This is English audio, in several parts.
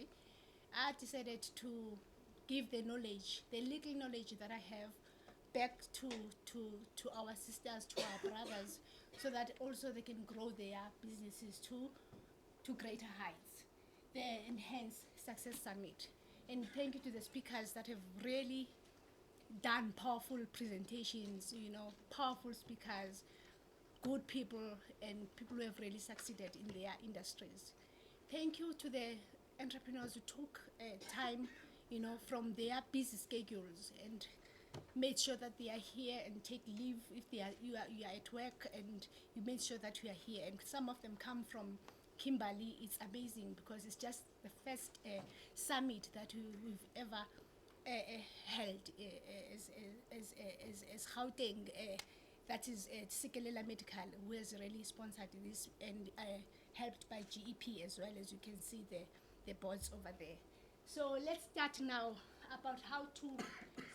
industry, I decided to give the knowledge, the little knowledge that I have, back to our sisters, to our brothers, so that also they can grow their businesses to greater heights. The Enhanced Success Summit. And thank you to the speakers that have really done powerful presentations, powerful speakers, good people, and people who have really succeeded in their industries. Thank you to the entrepreneurs who took time, from their busy schedules and made sure that they are here and take leave if you are at work, and you made sure that you are here. And some of them come from Kimberley. It's amazing because it's just the first summit that we've ever held as Gauteng. That is Sikelela Medical, who has really sponsored this, and helped by GEP as well, as you can see the boards over there. So let's start now about how to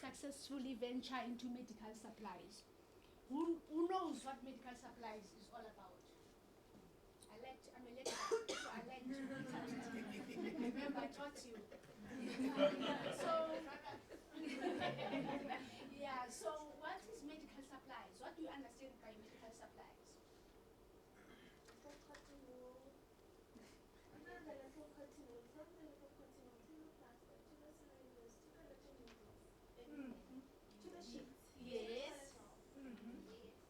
successfully venture into medical supplies. Who knows what medical supplies is all about? I'm a lecturer, so I like to remember I taught you. So, yeah, so what is medical supplies? What do you understand by medical supplies? Yes.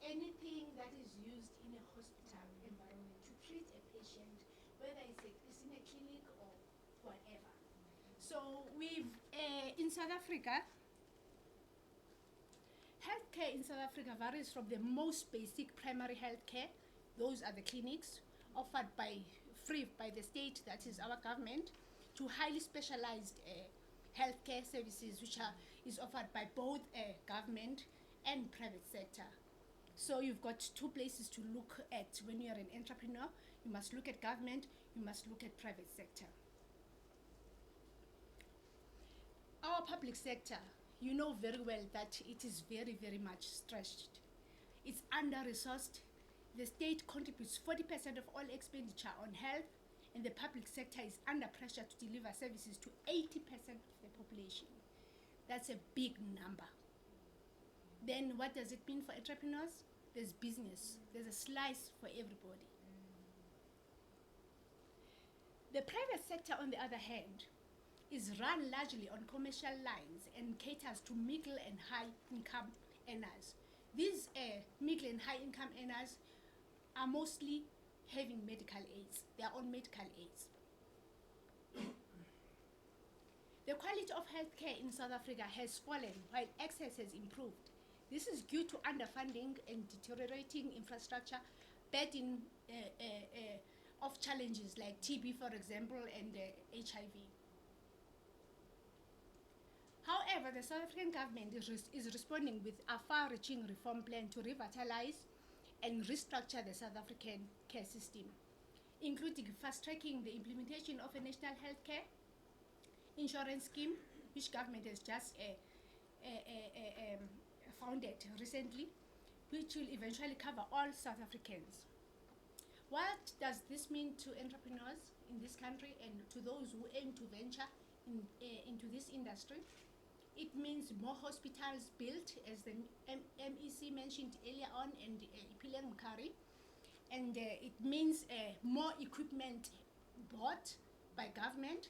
Anything that is used in a hospital environment to treat a patient, whether it's in a clinic or whatever. So we've, in South Africa, healthcare in South Africa varies from the most basic primary healthcare, those are the clinics, offered free by the state, that is our government, to highly specialized healthcare services, which is offered by both government and private sector. So you've got two places to look at when you're an entrepreneur. You must look at government, you must look at private sector. Our public sector, you know very well that it is very, very much stretched. It's under-resourced. The state contributes 40% of all expenditure on health, and the public sector is under pressure to deliver services to 80% of the population. That's a big number. Then what does it mean for entrepreneurs? There's business. There's a slice for everybody. The private sector, on the other hand, is run largely on commercial lines and caters to middle and high income earners. These middle and high income earners are mostly having medical aids, their own medical aids. The quality of healthcare in South Africa has fallen while access has improved. This is due to underfunding and deteriorating infrastructure, burden of challenges like TB, for example, and HIV. However, the South African government is responding with a far-reaching reform plan to revitalize and restructure the South African care system, including fast-tracking the implementation of a national healthcare insurance scheme, which government has just founded recently, which will eventually cover all South Africans. What does this mean to entrepreneurs in this country and to those who aim to venture into this industry? It means more hospitals built, as the MEC mentioned earlier on, and Ipeleng Mkhari. And it means more equipment bought by government,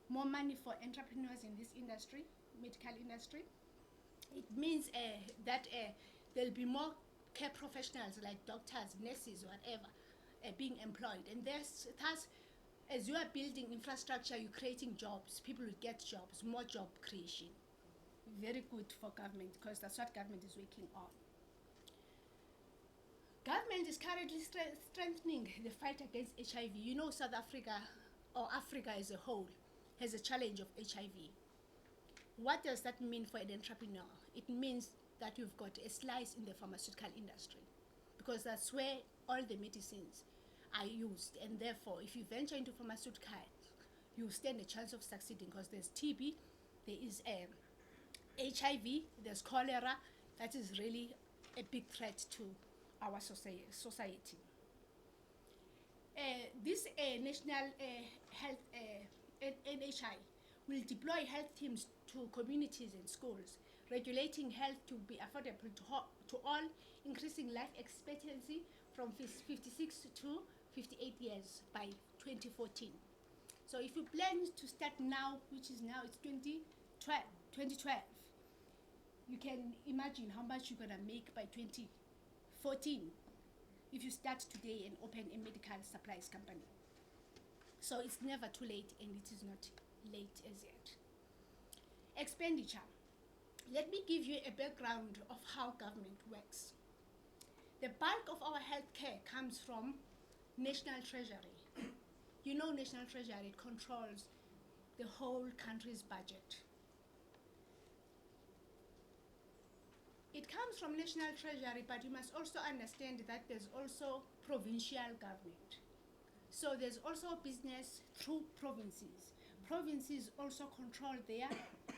more money for entrepreneurs in this industry, medical industry. It means that there'll be more care professionals like doctors, nurses, whatever, being employed. And thus, as you are building infrastructure, you're creating jobs, people will get jobs, more job creation. Very good for government, because that's what government is working on. Government is currently strengthening the fight against HIV. You know, South Africa, or Africa as a whole, has a challenge of HIV. What does that mean for an entrepreneur? It means that you've got a slice in the pharmaceutical industry, because that's where all the medicines are used. And therefore, if you venture into pharmaceuticals, you stand a chance of succeeding, because there's TB, there is HIV, there's cholera. That is really a big threat to our society. This national health NHI will deploy health teams to communities and schools, regulating health to be affordable to all, increasing life expectancy from 56 to 58 years by 2014. So if you plan to start now, which is now, it's 2012, you can imagine how much you're going to make by 2014 if you start today and open a medical supplies company. So it's never too late, and it is not late as yet. Expenditure. Let me give you a background of how government works. The bulk of our healthcare comes from National Treasury. You know, National Treasury controls the whole country's budget. It comes from National Treasury, but you must also understand that there's also provincial government. So there's also business through provinces. Provinces also control their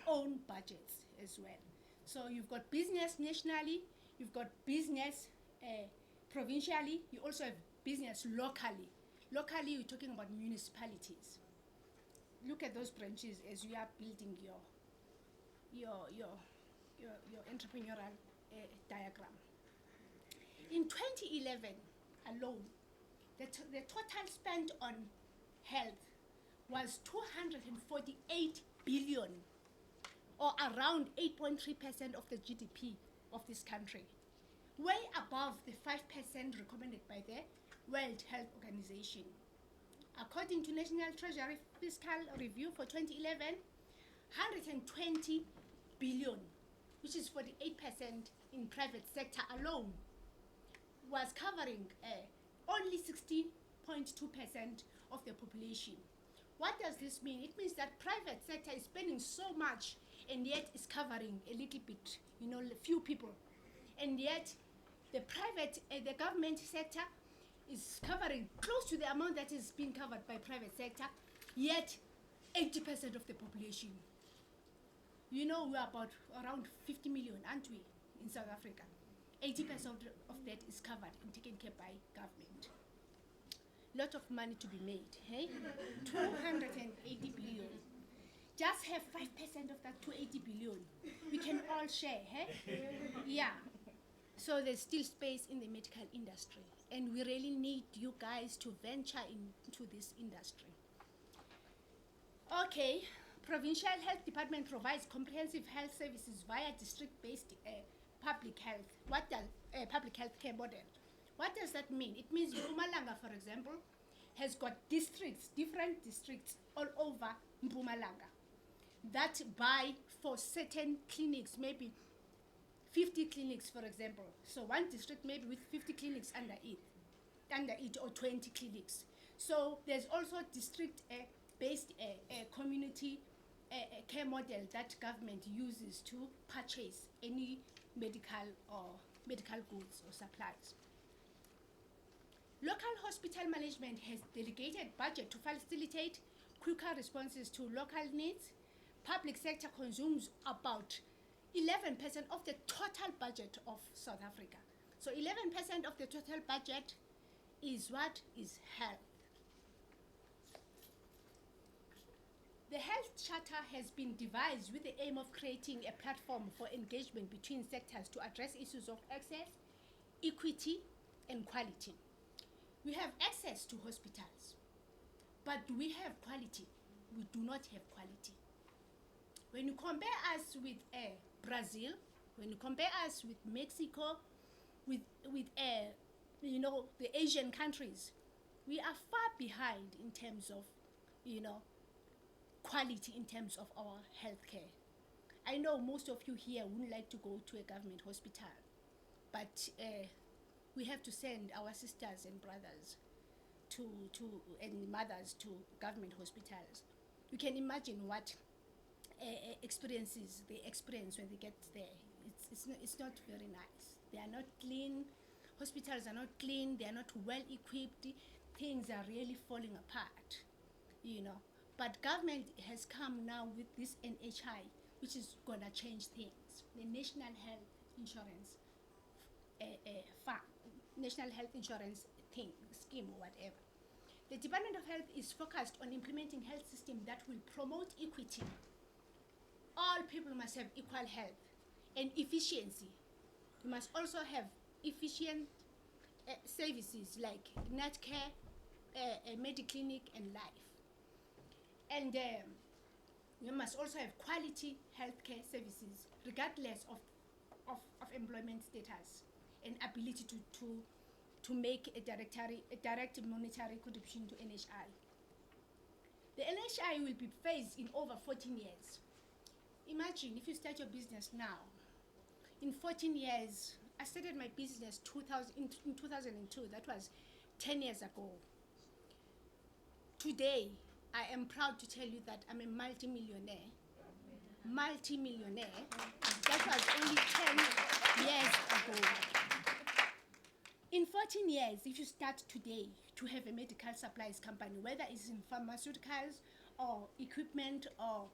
own budgets as well. So you've got business nationally, you've got business provincially, you also have business locally. Locally, you're talking about municipalities. Look at those branches as you are building your entrepreneurial diagram. In 2011 alone, the total spent on health was 248 billion, or around 8.3% of the GDP of this country, way above the 5% recommended by the World Health Organization. According to National Treasury Fiscal Review for 2011, 120 billion, which is 48% in private sector alone, was covering only 60.2% of the population. What does this mean? It means that private sector is spending so much and yet is covering a little bit, a few people. And yet the government sector is covering close to the amount that is being covered by private sector, yet 80% of the population. We're about around 50 million, aren't we, in South Africa? 80% of that is covered and taken care by government. Lot of money to be made, hey? 280 billion. Just have 5% of that 280 billion. We can all share, hey? Yeah. So there's still space in the medical industry, and we really need you guys to venture into this industry. Okay. Provincial Health Department provides comprehensive health services via district-based public health. What does public health care model? What does that mean? It means Mpumalanga, for example, has got different districts all over Mpumalanga that buy for certain clinics, maybe 50 clinics, for example. So one district maybe with 50 clinics under it, or 20 clinics. So there's also district-based community care model that government uses to purchase any medical goods or supplies. Local hospital management has delegated budget to facilitate quicker responses to local needs. Public sector consumes about 11% of the total budget of South Africa. So 11% of the total budget is what is health. The Health Charter has been devised with the aim of creating a platform for engagement between sectors to address issues of access, equity, and quality. We have access to hospitals, but do we have quality? We do not have quality. When you compare us with Brazil, when you compare us with Mexico, with the Asian countries, we are far behind in terms of, quality, in terms of our healthcare. I know most of you here wouldn't like to go to a government hospital, but we have to send our sisters and brothers and mothers to government hospitals. You can imagine what experiences they experience when they get there. It's not very nice. They are not clean. Hospitals are not clean. They are not well equipped. Things are really falling apart, But government has come now with this NHI, which is gonna change things. The National Health Insurance National Health Insurance scheme or whatever. The Department of Health is focused on implementing health system that will promote equity. All people must have equal health and efficiency. You must also have efficient services like net care, Mediclinic, and life. And you must also have quality healthcare services regardless of employment status and ability to make a direct monetary contribution to NHI. The NHI will be phased in over 14 years. Imagine if you start your business now. In 14 years, I started my business in 2002. That was 10 years ago. Today, I am proud to tell you that I'm a multi-millionaire. That was only 10 years ago. In 14 years, if you start today to have a medical supplies company, whether it's in pharmaceuticals or equipment or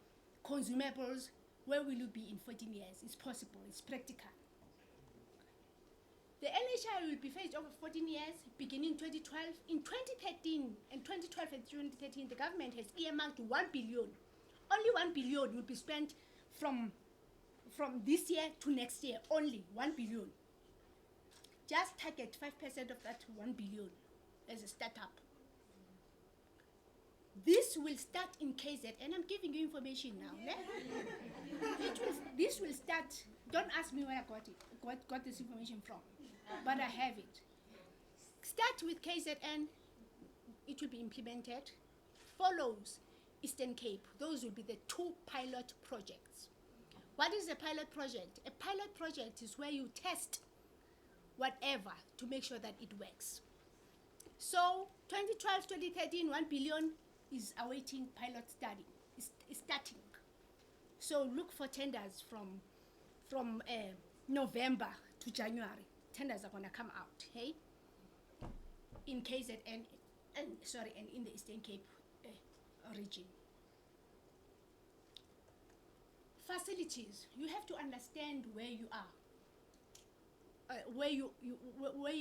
consumables, where will you be in 14 years? It's possible, it's practical. The NHI will be phased over 14 years, beginning 2012. In 2013, and 2012 and 2013, the government has earmarked 1 billion. Only 1 billion will be spent from this year to next year, only 1 billion. Just target 5% of that 1 billion as a startup. This will start in KZ, and I'm giving you information now. This will start. Don't ask me where I got this information from, but I have it. Start with KZN. It will be implemented. Follows Eastern Cape. Those will be the 2 pilot projects. What is a pilot project? A pilot project is where you test whatever to make sure that it works. So 2012, 2013, 1 billion is awaiting pilot study. Is starting. So look for tenders from November to January. Tenders are gonna come out, hey? In KZN, and in the Eastern Cape region. Facilities. You have to understand where you are. Where you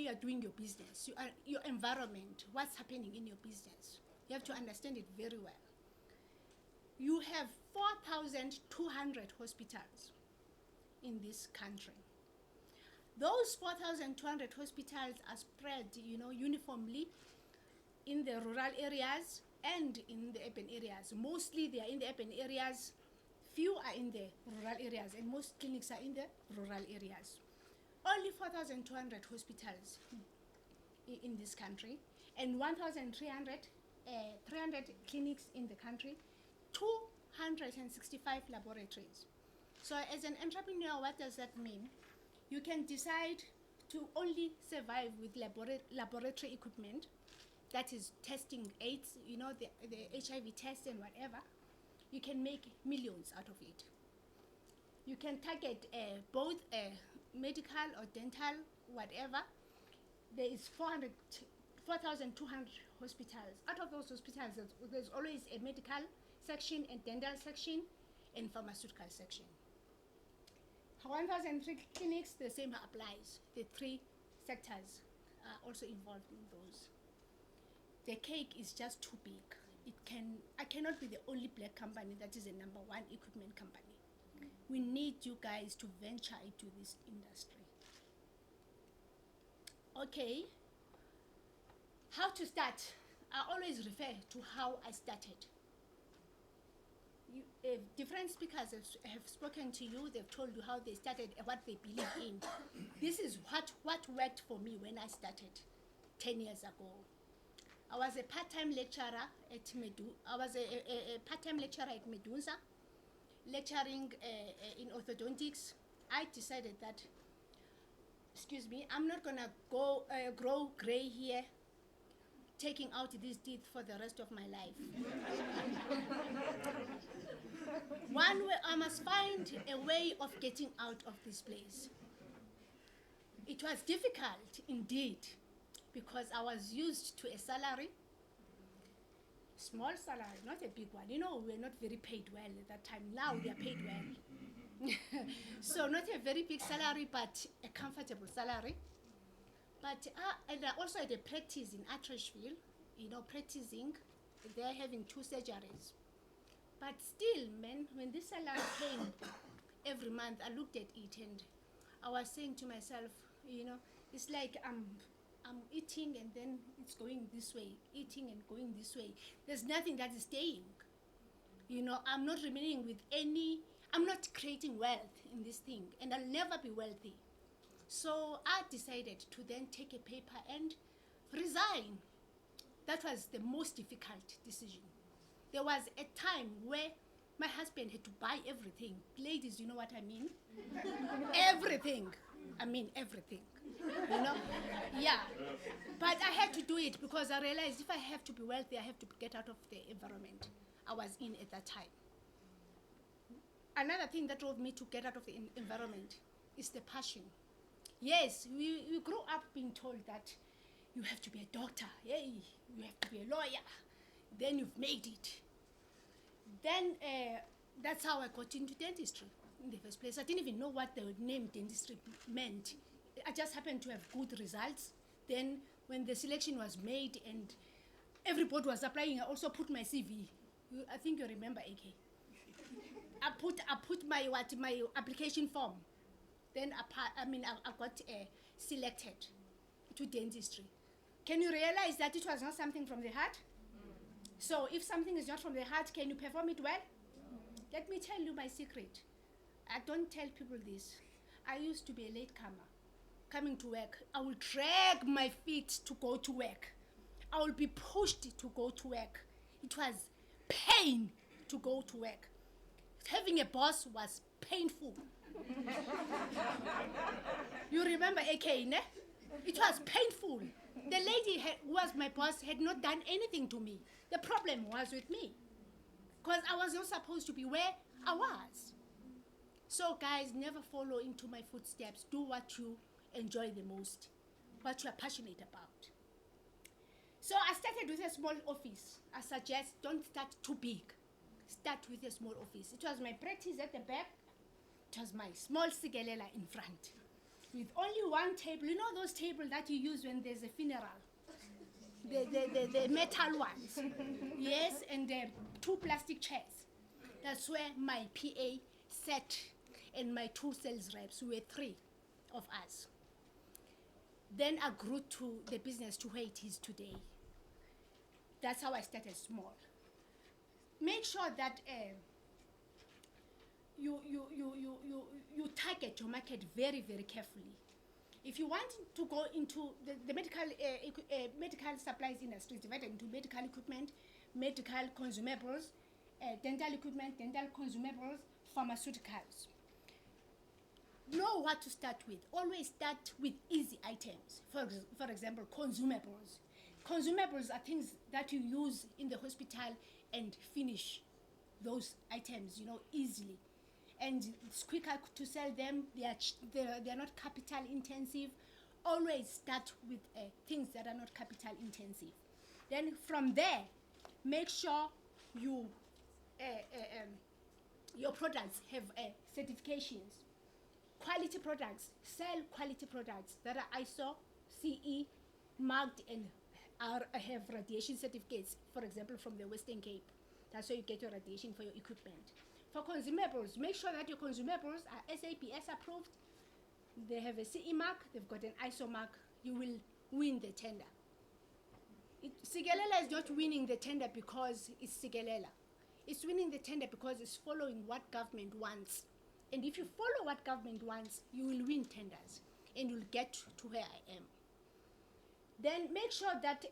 are doing your business, your environment, what's happening in your business. You have to understand it very well. You have 4,200 hospitals in this country. Those 4,200 hospitals are spread, uniformly in the rural areas and in the urban areas. Mostly they are in the urban areas, few are in the rural areas, and most clinics are in the rural areas. Only 4,200 hospitals in this country, and 1,300 clinics in the country, 265 laboratories. So as an entrepreneur, what does that mean? You can decide to only survive with laboratory equipment, that is testing AIDS, the HIV test and whatever. You can make millions out of it. You can target both medical or dental, whatever. There is 4,200 hospitals. Out of those hospitals, there's always a medical section, a dental section, and pharmaceutical section. 1,003 clinics, the same applies. The 3 sectors are also involved in those. The cake is just too big. I cannot be the only black company that is a #1 equipment company. We need you guys to venture into this industry. Okay, how to start? I always refer to how I started. Different speakers have spoken to you. They've told you how they started and what they believe in. This is what worked for me when I started 10 years ago. I was a part-time lecturer at Medunsa, lecturing in orthodontics. I decided that, I'm not gonna grow gray here, taking out these teeth for the rest of my life. One way, I must find a way of getting out of this place. It was difficult indeed, because I was used to a salary, small salary, not a big one. We're not very paid well at that time. Now we are paid well. So not a very big salary, but a comfortable salary. But and I also had a practice in Atteridgeville, practicing. They're having 2 surgeries. But still, man, when this salary came every month, I looked at it and I was saying to myself, it's like I'm eating and then it's going this way, eating and going this way. There's nothing that is staying. I'm not remaining with I'm not creating wealth in this thing, and I'll never be wealthy. So I decided to then take a paper and resign. That was the most difficult decision. There was a time where my husband had to buy everything. Ladies, you know what I mean? Everything. I mean everything. Yeah. But I had to do it because I realized if I have to be wealthy, I have to get out of the environment I was in at that time. Another thing that drove me to get out of the environment is the passion. Yes, we grew up being told that you have to be a doctor, hey, you have to be a lawyer, then you've made it. Then that's how I got into dentistry in the first place. I didn't even know what the name dentistry meant. I just happened to have good results. Then when the selection was made and everybody was applying, I also put my CV. I think you remember, AK. I put my application form. Then I got selected to dentistry. Can you realize that it was not something from the heart? So if something is not from the heart, can you perform it well? Let me tell you my secret. I don't tell people this. I used to be a latecomer. Coming to work, I will drag my feet to go to work. I will be pushed to go to work. It was pain to go to work. Having a boss was painful. You remember AK, ne? It was painful. The lady who was my boss had not done anything to me. The problem was with me, because I was not supposed to be where I was. So guys, never follow into my footsteps. Do what you enjoy the most, what you are passionate about. So I started with a small office. I suggest don't start too big. Start with a small office. It was my practice at the back. It was my small sigelela in front. With only one table. You know those tables that you use when there's a funeral? The metal ones. Yes, and 2 plastic chairs. That's where my PA sat and my 2 sales reps. We were 3 of us. Then I grew to the business to where it is today. That's how I started small. Make sure that you target your market very, very carefully. If you want to go into the medical supplies industry, divided into medical equipment, medical consumables, dental equipment, dental consumables, pharmaceuticals. Know what to start with. Always start with easy items. For example, consumables. Consumables are things that you use in the hospital and finish those items, easily. And it's quicker to sell them. They are not capital intensive. Always start with things that are not capital intensive. Then from there, make sure your products have certifications. Quality products. Sell quality products that are ISO, CE marked and have radiation certificates, for example, from the Western Cape. That's where you get your radiation for your equipment. For consumables, make sure that your consumables are SAPS approved. They have a CE mark, they've got an ISO mark. You will win the tender. Sigelela is not winning the tender because it's Sigelela. It's winning the tender because it's following what government wants. And if you follow what government wants, you will win tenders and you'll get to where I am. Then make sure that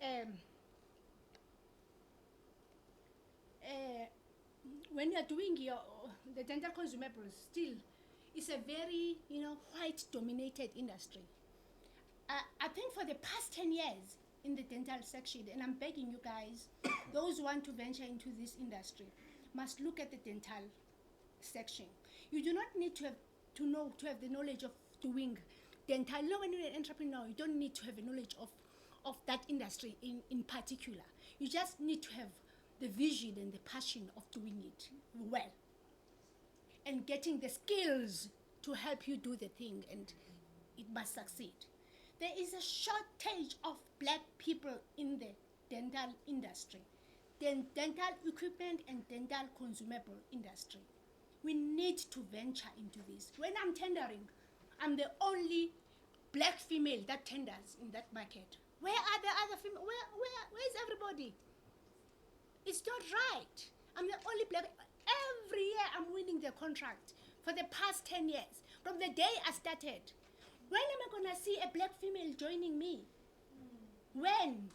when you're doing the dental consumables, still, it's a very, white-dominated industry. I think for the past 10 years in the dental section, and I'm begging you guys, those who want to venture into this industry must look at the dental section. You do not need to have the knowledge of doing dental. When you're an entrepreneur, you don't need to have a knowledge of that industry in particular. You just need to have the vision and the passion of doing it well and getting the skills to help you do the thing, and it must succeed. There is a shortage of black people in the dental industry, then dental equipment and dental consumable industry. We need to venture into this. When I'm tendering, I'm the only black female that tenders in that market. Where are the other female? Where's everybody? It's not right. I'm the only black. Every year I'm winning the contract for the past 10 years. From the day I started. When am I gonna see a black female joining me? When?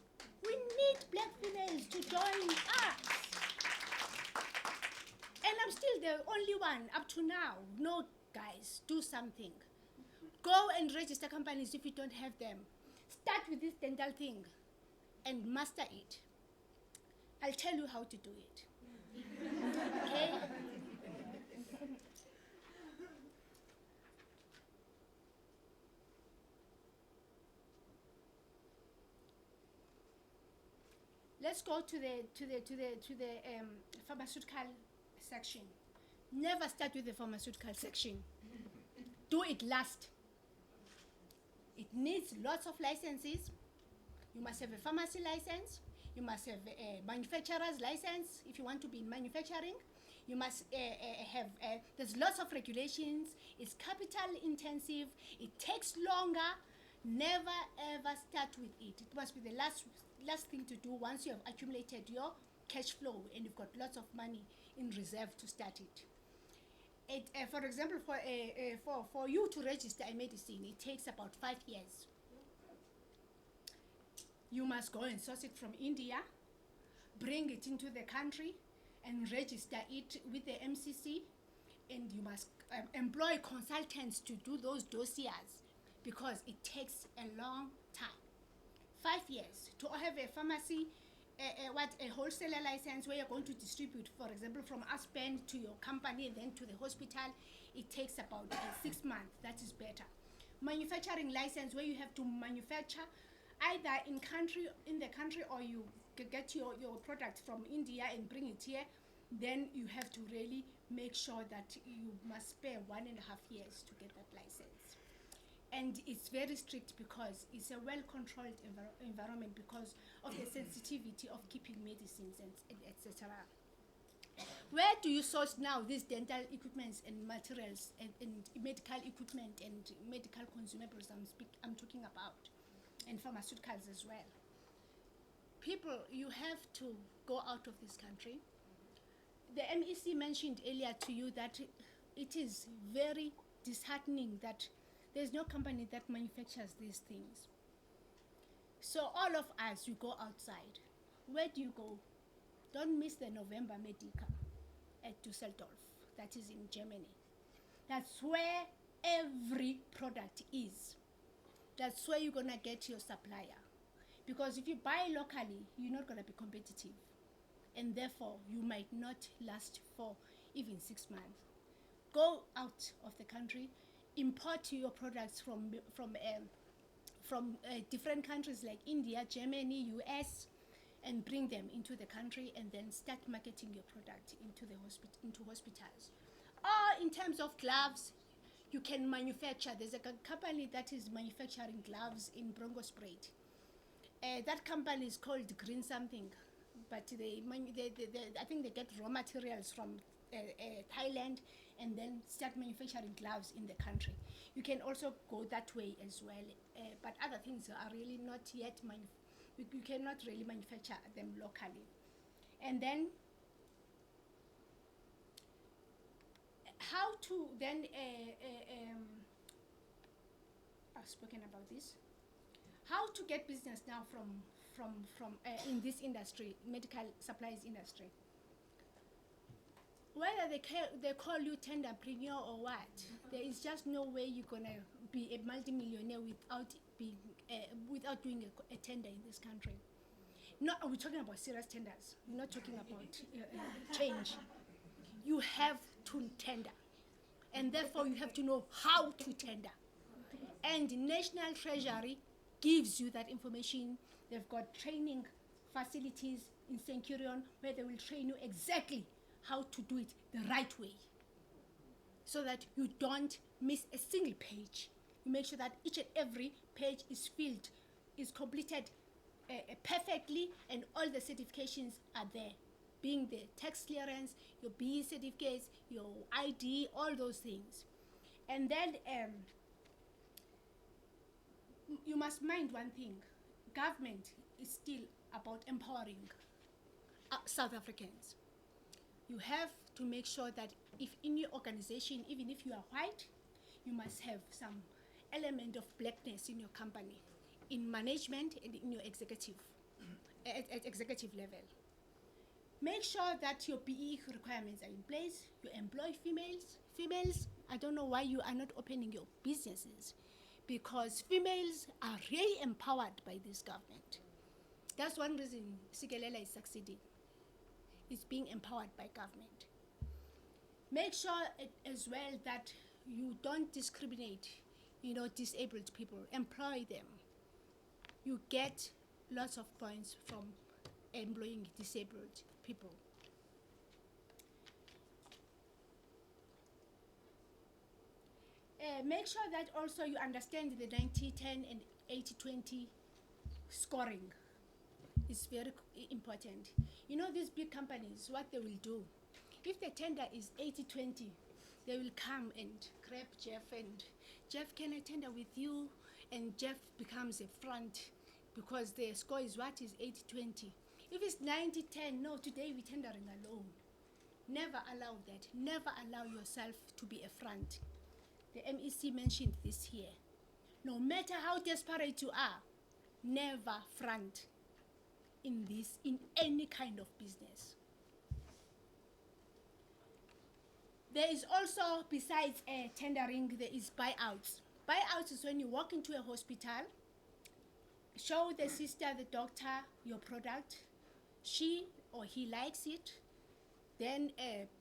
We need black females to join us. And I'm still the only one up to now. No, guys, do something. Go and register companies if you don't have them. Start with this dental thing and master it. I'll tell you how to do it. Okay? Let's go to the pharmaceutical section. Never start with the pharmaceutical section. Do it last. It needs lots of licenses. You must have a pharmacy license. You must have a manufacturer's license if you want to be in manufacturing. You must have, there's lots of regulations. It's capital intensive. It takes longer. Never ever start with it. It must be the last thing to do once you have accumulated your cash flow and you've got lots of money in reserve to start it. For example, for you to register a medicine, it takes about 5 years. You must go and source it from India, bring it into the country, and register it with the MCC, and you must employ consultants to do those dossiers because it takes a long time. 5 years to have a pharmacy, a wholesaler license where you're going to distribute, for example, from Aspen to your company and then to the hospital. It takes about 6 months. That is better. Manufacturing license where you have to manufacture either in the country or you get your product from India and bring it here. Then you have to really make sure that you must spare 1.5 years to get that license. And it's very strict because it's a well-controlled environment because of the sensitivity of keeping medicines and etc. Where do you source now these dental equipments and materials and medical equipment and medical consumables I'm talking about, and pharmaceuticals as well? People, you have to go out of this country. The MEC mentioned earlier to you that it is very disheartening that there's no company that manufactures these things. So all of us, you go outside. Where do you go? Don't miss the November Medica at Düsseldorf. That is in Germany. That's where every product is. That's where you're gonna get your supplier. Because if you buy locally, you're not gonna be competitive. And therefore, you might not last for even 6 months. Go out of the country, import your products from different countries like India, Germany, US, and bring them into the country and then start marketing your product into hospitals. Or in terms of gloves, you can manufacture. There's a company that is manufacturing gloves in Bronkhorstspruit. That company is called Green something, but I think they get raw materials from Thailand and then start manufacturing gloves in the country. You can also go that way as well, but other things are really not yet you cannot really manufacture them locally. And then how to then I've spoken about this. How to get business now from in this industry, medical supplies industry. Whether they call you tenderpreneur or what, there is just no way you're gonna be a multimillionaire without doing a tender in this country. No, we're talking about serious tenders. We're not talking about change. You have to tender, and therefore you have to know how to tender. And National Treasury gives you that information. They've got training facilities in Centurion where they will train you exactly how to do it the right way, so that you don't miss a single page. You make sure that each and every page is filled, is completed perfectly, and all the certifications are there, being the tax clearance, your BE certificates, your ID, all those things. And then you must mind one thing: government is still about empowering South Africans. You have to make sure that if in your organization, even if you are white, you must have some element of blackness in your company, in management and in your executive, at executive level. Make sure that your PE requirements are in place. You employ females. Females, I don't know why you are not opening your businesses, because females are really empowered by this government. That's one reason Sikelela is succeeding. It's being empowered by government. Make sure as well that you don't discriminate, disabled people. Employ them. You get lots of points from employing disabled people. Make sure that also you understand the 90-10 and 80-20 scoring. It's very important. These big companies, what they will do, if the tender is 80-20, they will come and grab Jeff and, Jeff, can I tender with you? And Jeff becomes a front because the score is 80-20. If it's 90-10, no, today we're tendering alone. Never allow that. Never allow yourself to be a front. The MEC mentioned this here. No matter how desperate you are, never front in any kind of business. There is also, besides tendering, there is buyouts. Buyouts is when you walk into a hospital, show the sister, the doctor, your product. She or he likes it, then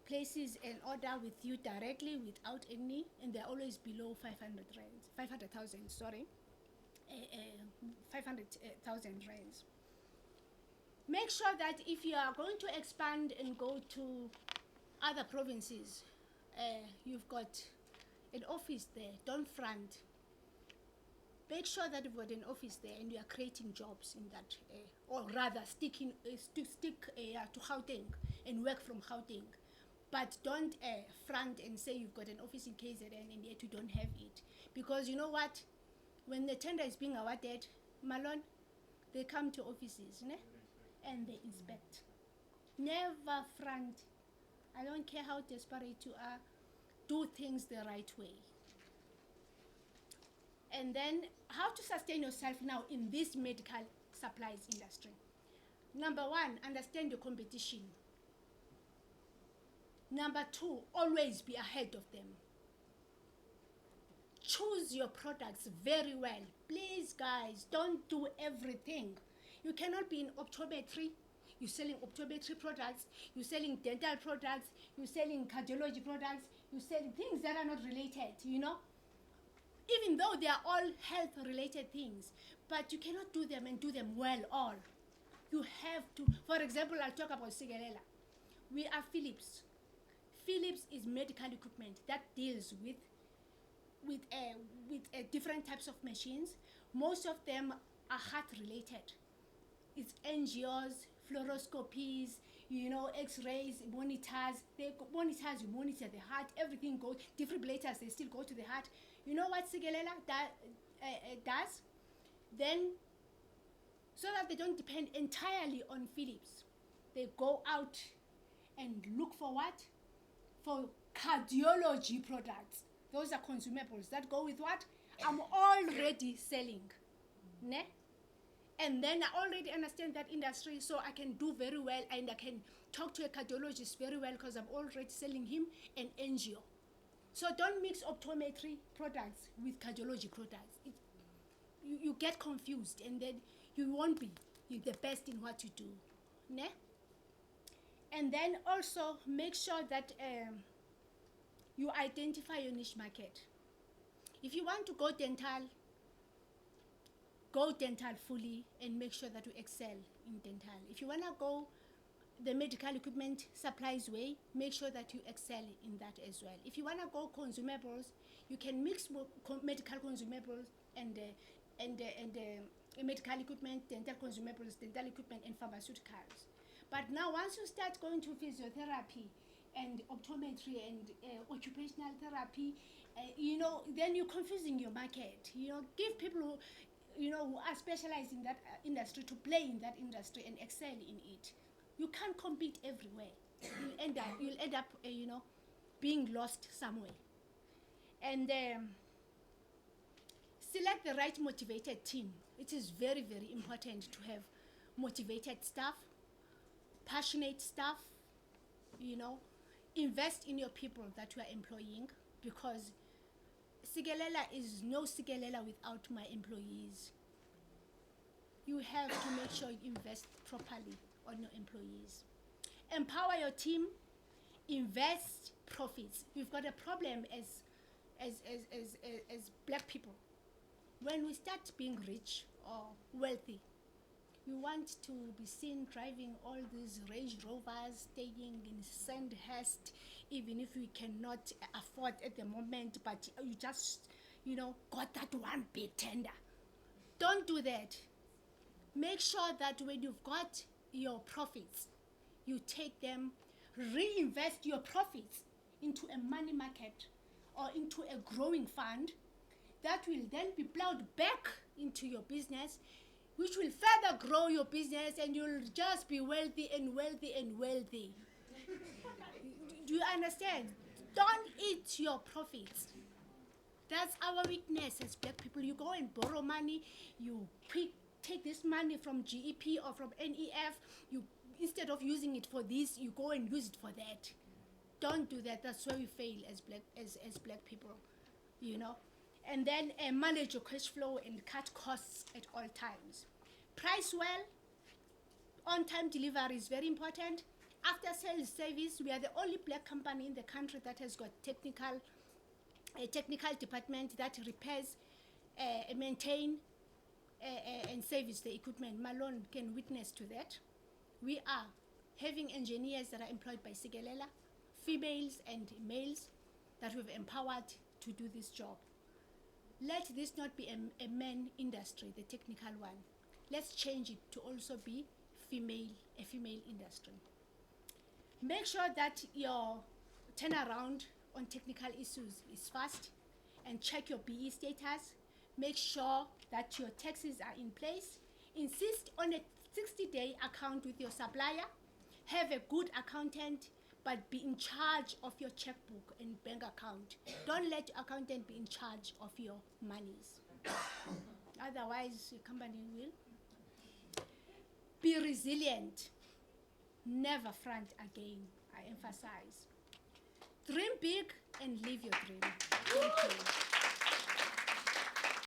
places an order with you directly without any, and they're always below 500,000, sorry, 500,000 rands. Make sure that if you are going to expand and go to other provinces, you've got an office there. Don't front. Make sure that you've got an office there and you are creating jobs in that, or rather stick to Gauteng and work from Gauteng. But don't front and say you've got an office in KZN and yet you don't have it. Because you know what? When the tender is being awarded, Malon, they come to offices, ne? And they inspect. Never front. I don't care how desperate you are. Do things the right way. And then how to sustain yourself now in this medical supplies industry. Number one, understand your competition. Number two, always be ahead of them. Choose your products very well. Please, guys, don't do everything. You cannot be in optometry. You're selling optometry products. You're selling dental products. You're selling cardiology products. You're selling things that are not related, Even though they are all health-related things, but you cannot do them and do them well all. You have to, for example, I'll talk about Sigelela. We are Philips. Philips is medical equipment that deals with different types of machines. Most of them are heart-related. It's angios, fluoroscopies, X-rays, monitors. Monitors, you monitor the heart. Everything goes. Defibrillators, they still go to the heart. You know what Sigelela does? Then, so that they don't depend entirely on Philips, they go out and look for what? For cardiology products. Those are consumables that go with what? I'm already selling. Ne? And then I already understand that industry, so I can do very well and I can talk to a cardiologist very well because I'm already selling him an angio. So don't mix optometry products with cardiology products. You get confused and then you won't be the best in what you do. Ne? And then also make sure that you identify your niche market. If you want to go dental fully and make sure that you excel in dental. If you want to go the medical equipment supplies way, make sure that you excel in that as well. If you want to go consumables, you can mix medical consumables and medical equipment, dental consumables, dental equipment, and pharmaceuticals. But now, once you start going to physiotherapy and optometry and occupational therapy, then you're confusing your market. Give people who, who are specialized in that industry to play in that industry and excel in it. You can't compete everywhere. You'll end up, being lost somewhere. And select the right motivated team. It is very, very important to have motivated staff, passionate staff, invest in your people that you are employing, because Sigelela is no Sigelela without my employees. You have to make sure you invest properly on your employees. Empower your team, invest profits. We've got a problem as black people. When we start being rich or wealthy, we want to be seen driving all these Range Rovers, staying in Sandhurst, even if we cannot afford at the moment, but you just, got that one big tender. Don't do that. Make sure that when you've got your profits, you take them, reinvest your profits into a money market or into a growing fund that will then be plowed back into your business, which will further grow your business, and you'll just be wealthy and wealthy and wealthy. Do you understand? Don't eat your profits. That's our weakness as black people. You go and borrow money, you take this money from GEP or from NEF, instead of using it for this, you go and use it for that. Don't do that. That's where we fail as black people, And then manage your cash flow and cut costs at all times. Price well. On-time delivery is very important. After-sales service, we are the only black company in the country that has got a technical department that repairs, maintain, and service the equipment. Malone can witness to that. We are having engineers that are employed by Sigelela, females and males that we've empowered to do this job. Let this not be a man industry, the technical one. Let's change it to also be a female industry. Make sure that your turnaround on technical issues is fast, and check your BE status. Make sure that your taxes are in place. Insist on a 60-day account with your supplier. Have a good accountant, but be in charge of your checkbook and bank account. Don't let your accountant be in charge of your monies. Otherwise, your company will. Be resilient. Never front again, I emphasize. Dream big and live your dream. Thank you.